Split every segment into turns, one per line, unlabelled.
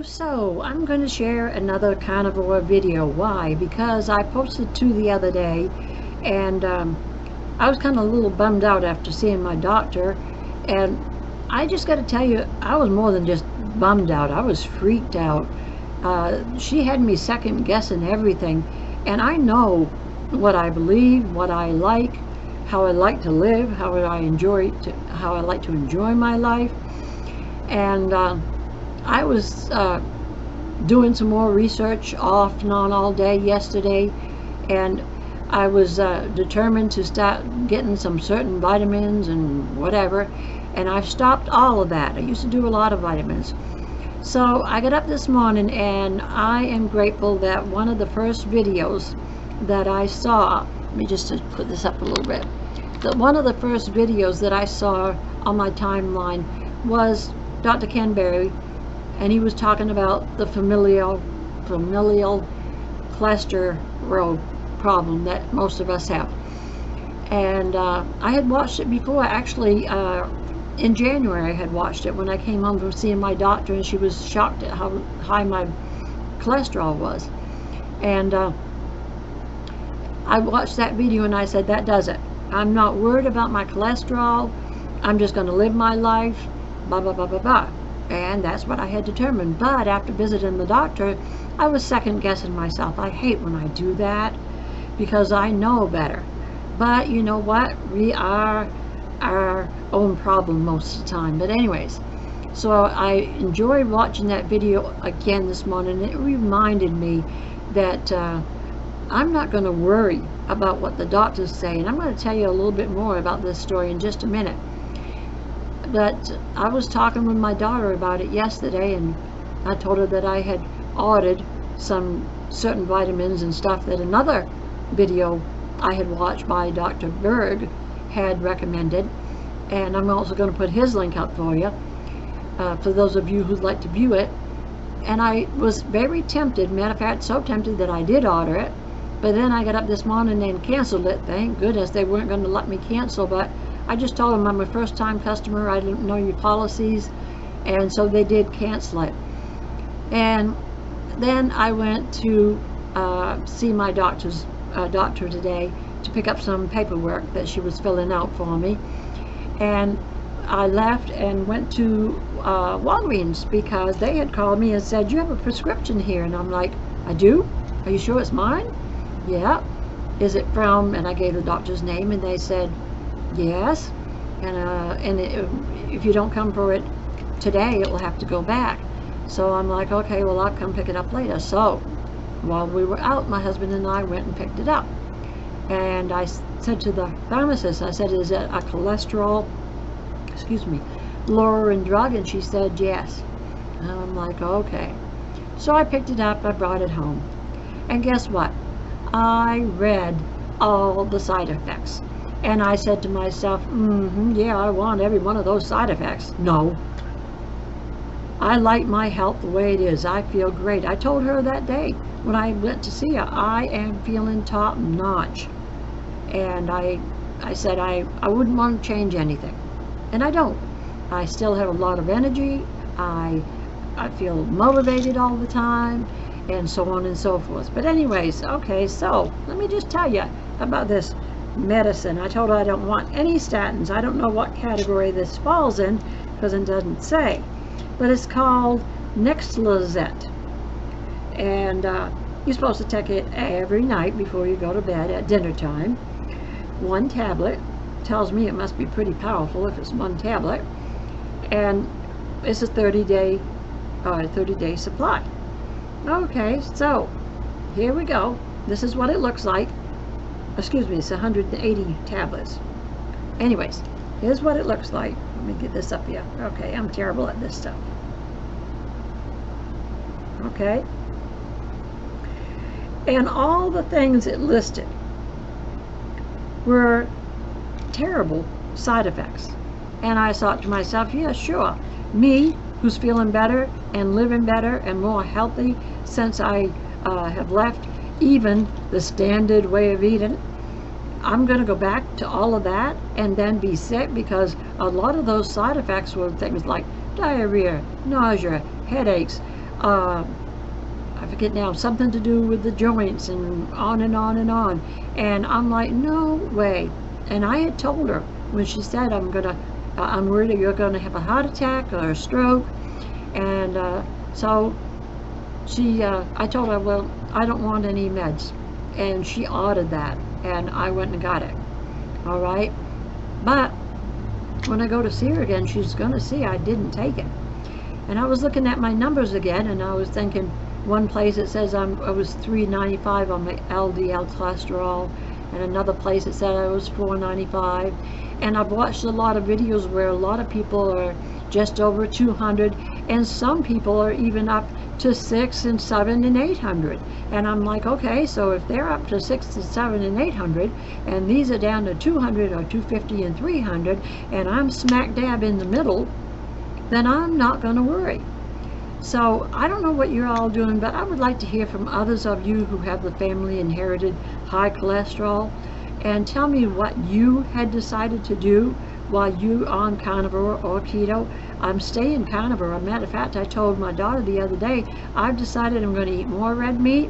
So I'm going to share another carnivore video. Why? Because I posted two the other day, and I was kind of a little bummed out after seeing my doctor, and I just got to tell you, I was more than just bummed out. I was freaked out. She had me second guessing everything, and I know what I believe, what I like, how I like to live, how I like to enjoy my life, and I was doing some more research off and on all day yesterday, and I was determined to start getting some certain vitamins and whatever, and I've stopped all of that. I used to do a lot of vitamins. So I got up this morning, and I am grateful that one of the first videos that I saw, let me just put this up a little bit, that one of the first videos that I saw on my timeline was Dr. Ken Berry, and he was talking about the familial cholesterol problem that most of us have. And I had watched it before. Actually, in January I had watched it when I came home from seeing my doctor, and she was shocked at how high my cholesterol was. And I watched that video and I said, that does it. I'm not worried about my cholesterol. I'm just going to live my life, blah, blah, blah, blah, blah. And that's what I had determined. But after visiting the doctor, I was second guessing myself. I hate when I do that because I know better. But you know what? We are our own problem most of the time. But anyways, so I enjoyed watching that video again this morning. It reminded me that I'm not going to worry about what the doctors say. And I'm going to tell you a little bit more about this story in just a minute. But I was talking with my daughter about it yesterday, and I told her that I had ordered some certain vitamins and stuff that another video I had watched by Dr. Berg had recommended, and I'm also going to put his link up for you, for those of you who'd like to view it. And I was very tempted, matter of fact, so tempted that I did order it, but then I got up this morning and canceled it. Thank goodness they weren't going to let me cancel, but I just told them I'm a first-time customer, I didn't know your policies, and so they did cancel it. And then I went to see my doctor today to pick up some paperwork that she was filling out for me, and I left and went to Walgreens because they had called me and said, you have a prescription here, and I'm like, I do? Are you sure it's mine? Yeah. Is it from, and I gave the doctor's name, and they said yes, and if you don't come for it today, it will have to go back. So I'm like, okay, well, I'll come pick it up later. So while we were out, my husband and I went and picked it up, and I said to the pharmacist, I said, is it a cholesterol, lowering drug? And she said yes. And I'm like, okay. So I picked it up, I brought it home, and guess what? I read all the side effects. And I said to myself, yeah, I want every one of those side effects. No. I like my health the way it is. I feel great. I told her that day when I went to see her, I am feeling top notch. And I said I wouldn't want to change anything. And I don't. I still have a lot of energy. I feel motivated all the time, and so on and so forth. But anyways, okay, so let me just tell you about this medicine. I told her I don't want any statins. I don't know what category this falls in because it doesn't say, but it's called Nexlizet, and you're supposed to take it every night before you go to bed at dinner time. One tablet. Tells me it must be pretty powerful if it's one tablet, and it's a 30-day supply. Okay, so here we go. This is what it looks like. Excuse me, it's 180 tablets. Anyways, here's what it looks like. Let me get this up here. Okay, I'm terrible at this stuff. Okay. And all the things it listed were terrible side effects. And I thought to myself, yeah, sure. Me, who's feeling better and living better and more healthy since I have left even the standard way of eating, I'm going to go back to all of that and then be sick, because a lot of those side effects were things like diarrhea, nausea, headaches, I forget now, something to do with the joints, and on and on and on. And I'm like, no way. And I had told her when she said, I'm worried that you're gonna have a heart attack or a stroke. And so I told her, well, I don't want any meds. And she ordered that, and I went and got it. All right. But when I go to see her again, she's gonna see I didn't take it. And I was looking at my numbers again, and I was thinking, one place it says I was 395 on my LDL cholesterol, and another place it said I was 495. And I've watched a lot of videos where a lot of people are just over 200, and some people are even up to 600 and 700 and 800. And I'm like, okay, so if they're up to 600 and 700 and 800, and these are down to 200 or 250 and 300, and I'm smack dab in the middle, then I'm not going to worry. So I don't know what you're all doing, but I would like to hear from others of you who have the family inherited high cholesterol, and tell me what you had decided to do while you on carnivore or keto. I'm staying carnivore. As a matter of fact, I told my daughter the other day, I've decided I'm going to eat more red meat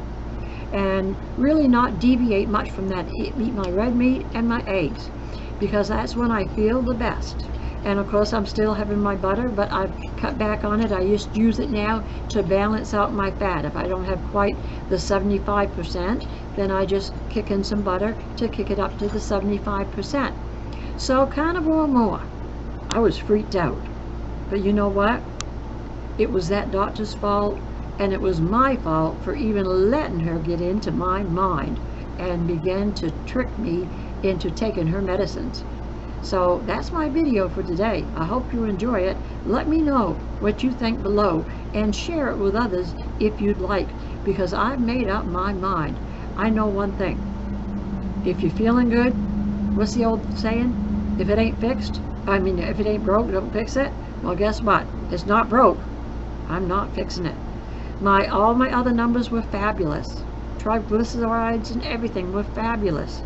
and really not deviate much from that. Eat my red meat and my eggs, because that's when I feel the best. And of course I'm still having my butter, but I've cut back on it. I just use it now to balance out my fat. If I don't have quite the 75%, then I just kick in some butter to kick it up to the 75%. So carnivore more. I was freaked out. But you know what? It was that doctor's fault, and it was my fault for even letting her get into my mind and begin to trick me into taking her medicines. So that's my video for today. I hope you enjoy it. Let me know what you think below, and share it with others if you'd like, because I've made up my mind. I know one thing. If you're feeling good, what's the old saying? If it ain't fixed, if it ain't broke, don't fix it. Well, guess what? It's not broke. I'm not fixing it. All my other numbers were fabulous. Triglycerides and everything were fabulous.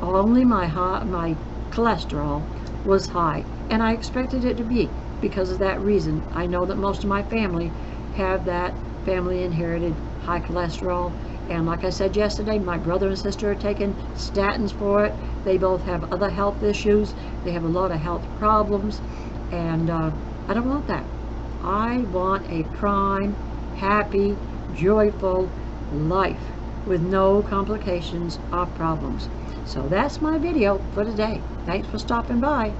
Only my cholesterol was high, and I expected it to be because of that reason. I know that most of my family have that family inherited high cholesterol, and like I said yesterday, my brother and sister are taking statins for it. They both have other health issues. They have a lot of health problems, and I don't want that. I want a prime, happy, joyful life with no complications or problems. So that's my video for today. Thanks for stopping by.